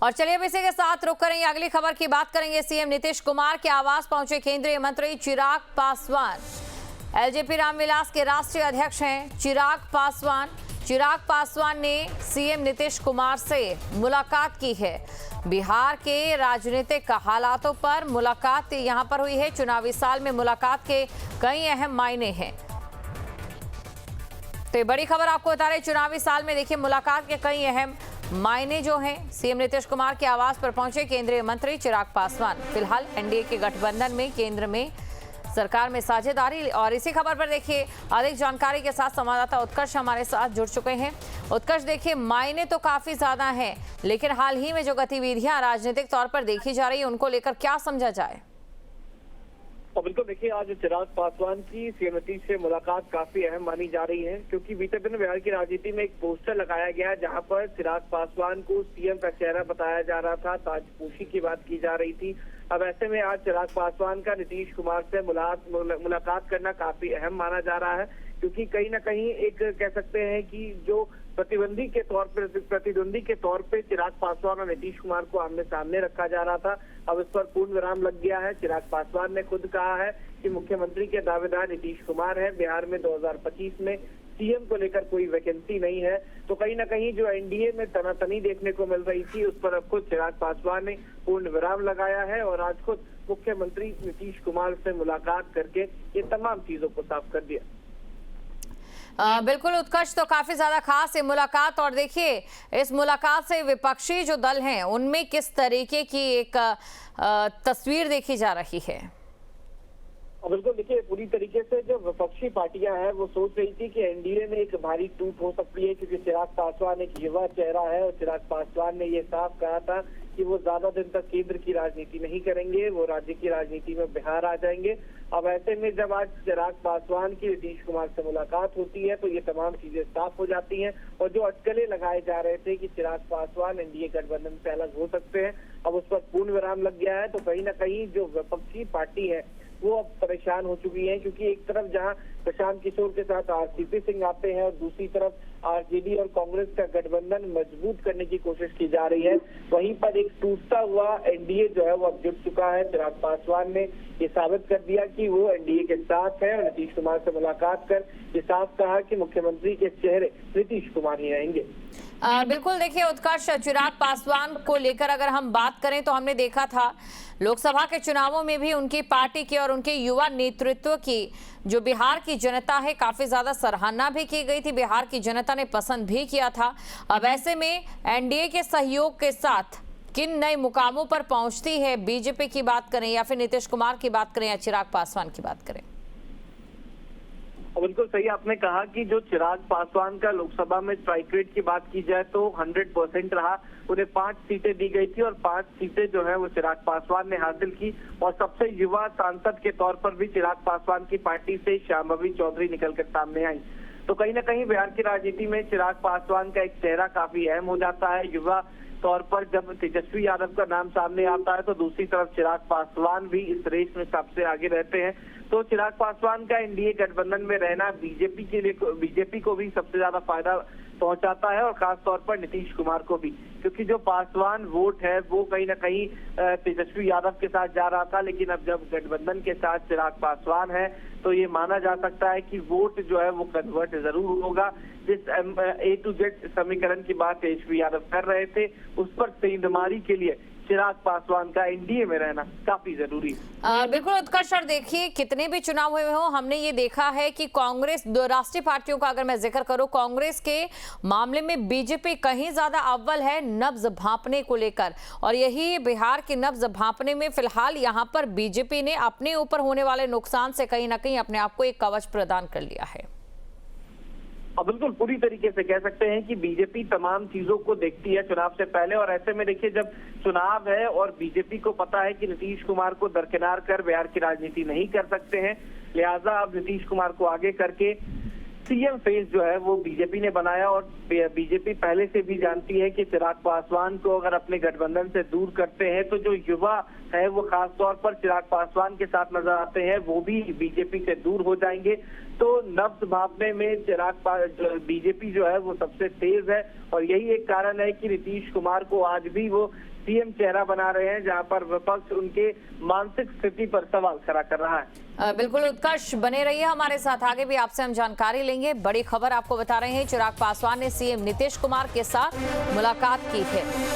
और चलिए अब इसी के साथ रुक करेंगे, अगली खबर की बात करेंगे। सीएम नीतीश कुमार के आवास पहुंचे केंद्रीय मंत्री चिराग पासवान। एलजेपी रामविलास के राष्ट्रीय अध्यक्ष हैं चिराग पासवान। चिराग पासवान ने सीएम नीतीश कुमार से मुलाकात की है। बिहार के राजनीतिक हालातों पर मुलाकात यहां पर हुई है। चुनावी साल में मुलाकात के कई अहम मायने हैं। तो ये बड़ी खबर आपको बता रहे, चुनावी साल में देखिए मुलाकात के कई अहम मायने जो हैं। सीएम नीतीश कुमार के आवास पर पहुंचे केंद्रीय मंत्री चिराग पासवान। फिलहाल एनडीए के गठबंधन में केंद्र में सरकार में साझेदारी। और इसी खबर पर देखिए अधिक जानकारी के साथ संवाददाता उत्कर्ष हमारे साथ जुड़ चुके हैं। उत्कर्ष, देखिए मायने तो काफी ज्यादा हैं, लेकिन हाल ही में जो गतिविधियां राजनीतिक तौर पर देखी जा रही है उनको लेकर क्या समझा जाए? और बिल्कुल देखिए, आज चिराग पासवान की सीएम नीतीश से मुलाकात काफी अहम मानी जा रही है, क्योंकि बीते दिन बिहार की राजनीति में एक पोस्टर लगाया गया जहां पर चिराग पासवान को सीएम का चेहरा बताया जा रहा था, ताजपोशी की बात की जा रही थी। अब ऐसे में आज चिराग पासवान का नीतीश कुमार से मुलाकात करना काफी अहम माना जा रहा है, क्योंकि कहीं ना कहीं एक कह सकते हैं कि जो प्रतिद्वंदी के तौर पे चिराग पासवान और नीतीश कुमार को आमने सामने रखा जा रहा था। अब इस पर पूर्ण विराम लग गया है। चिराग पासवान ने खुद कहा है कि मुख्यमंत्री के दावेदार नीतीश कुमार है। बिहार में 2025 में सीएम को लेकर कोई वैकेंसी नहीं है। तो कहीं ना कहीं जो एनडीए में तनातनी देखने को मिल रही थी, उस पर अब खुद चिराग पासवान ने पूर्ण विराम लगाया है और आज खुद मुख्यमंत्री नीतीश कुमार से मुलाकात करके ये तमाम चीजों को साफ कर दिया। बिल्कुल उत्कर्ष, तो काफी ज्यादा खास है मुलाकात। और देखिए इस मुलाकात से विपक्षी जो दल हैं उनमें किस तरीके की एक तस्वीर देखी जा रही है? बिल्कुल देखिए, पूरी तरीके से जो विपक्षी पार्टियां हैं वो सोच रही थी कि एनडीए में एक भारी टूट हो सकती है, क्योंकि चिराग पासवान एक युवा चेहरा है और चिराग पासवान ने ये साफ कहा था कि वो ज्यादा दिन तक केंद्र की राजनीति नहीं करेंगे, वो राज्य की राजनीति में बिहार आ जाएंगे। अब ऐसे में जब आज चिराग पासवान की नीतीश कुमार से मुलाकात होती है तो ये तमाम चीजें साफ हो जाती हैं। और जो अटकलें लगाए जा रहे थे कि चिराग पासवान एनडीए गठबंधन से अलग हो सकते हैं, अब उस पर पूर्ण विराम लग गया है। तो कहीं ना कहीं जो विपक्षी पार्टी है वो अब परेशान हो चुकी है, क्योंकि एक तरफ जहां प्रशांत किशोर के साथ आरसीपी सिंह आते हैं और दूसरी तरफ आरजेडी और कांग्रेस का गठबंधन मजबूत करने की कोशिश की जा रही है, वहीं पर एक टूटता हुआ एनडीए जो है वो अब जुट चुका है। चिराग पासवान ने ये साबित कर दिया कि वो एनडीए के साथ है और नीतीश कुमार से मुलाकात कर ये साफ कहा कि मुख्यमंत्री के चेहरे नीतीश कुमार ही रहेंगे। बिल्कुल देखिए उत्कर्ष, चिराग पासवान को लेकर अगर हम बात करें तो हमने देखा था लोकसभा के चुनावों में भी उनकी पार्टी की और उनके युवा नेतृत्व की जो बिहार की जनता है काफी ज्यादा सराहना भी की गई थी, बिहार की जनता ने पसंद भी किया था। अब ऐसे में एनडीए के सहयोग के साथ किन नए मुकामों पर पहुंचती है? बीजेपी की बात करें या फिर नीतीश कुमार की बात करें या चिराग पासवान की बात करें? बिल्कुल सही आपने कहा कि जो चिराग पासवान का लोकसभा में स्ट्राइक रेट की बात की जाए तो 100% रहा। उन्हें 5 सीटें दी गई थी और 5 सीटें जो है वो चिराग पासवान ने हासिल की। और सबसे युवा सांसद के तौर पर भी चिराग पासवान की पार्टी से शांभवी चौधरी निकलकर सामने आई। तो कहीं ना कहीं बिहार की राजनीति में चिराग पासवान का एक चेहरा काफी अहम हो जाता है। युवा तौर पर जब तेजस्वी यादव का नाम सामने आता है तो दूसरी तरफ चिराग पासवान भी इस रेस में सबसे आगे रहते हैं। तो चिराग पासवान का एनडीए गठबंधन में रहना बीजेपी को भी सबसे ज्यादा फायदा पहुंचाता है और खास तौर पर नीतीश कुमार को भी, क्योंकि जो पासवान वोट है वो कहीं ना कहीं तेजस्वी यादव के साथ जा रहा था, लेकिन अब जब गठबंधन के साथ चिराग पासवान है तो ये माना जा सकता है कि वोट जो है वो कन्वर्ट जरूर होगा। जिस A to Z समीकरण की बात तेजस्वी यादव कर रहे थे उस पर सेंधमारी के लिए चिराग पासवान का एनडीए में रहना काफी जरूरी है। बिल्कुल उत्कर्ष, और देखिए कितने भी चुनाव हुए हो हमने ये देखा है कि कांग्रेस, दो राष्ट्रीय पार्टियों का अगर मैं जिक्र करूं, कांग्रेस के मामले में बीजेपी कहीं ज्यादा अव्वल है नब्ज भांपने को लेकर। और यही बिहार की नब्ज भांपने में फिलहाल यहां पर बीजेपी ने अपने ऊपर होने वाले नुकसान से कहीं ना कहीं अपने आप को एक कवच प्रदान कर लिया है। अब बिल्कुल पूरी तरीके से कह सकते हैं कि बीजेपी तमाम चीजों को देखती है चुनाव से पहले। और ऐसे में देखिए जब चुनाव है और बीजेपी को पता है कि नीतीश कुमार को दरकिनार कर बिहार की राजनीति नहीं कर सकते हैं, लिहाजा अब नीतीश कुमार को आगे करके सीएम फेस जो है वो बीजेपी ने बनाया और बीजेपी पहले से भी जानती है कि चिराग पासवान को अगर अपने गठबंधन से दूर करते हैं तो जो युवा है वो खास तौर पर चिराग पासवान के साथ नजर आते हैं, वो भी बीजेपी से दूर हो जाएंगे। तो नब्ज भांपने में बीजेपी जो है वो सबसे तेज है और यही एक कारण है कि नीतीश कुमार को आज भी वो सीएम चेहरा बना रहे हैं, जहां पर विपक्ष उनके मानसिक स्थिति पर सवाल खड़ा कर रहा है। बिल्कुल उत्कर्ष, बने रहिए हमारे साथ, आगे भी आपसे हम जानकारी लेंगे। बड़ी खबर आपको बता रहे हैं, चिराग पासवान ने सीएम नीतीश कुमार के साथ मुलाकात की है।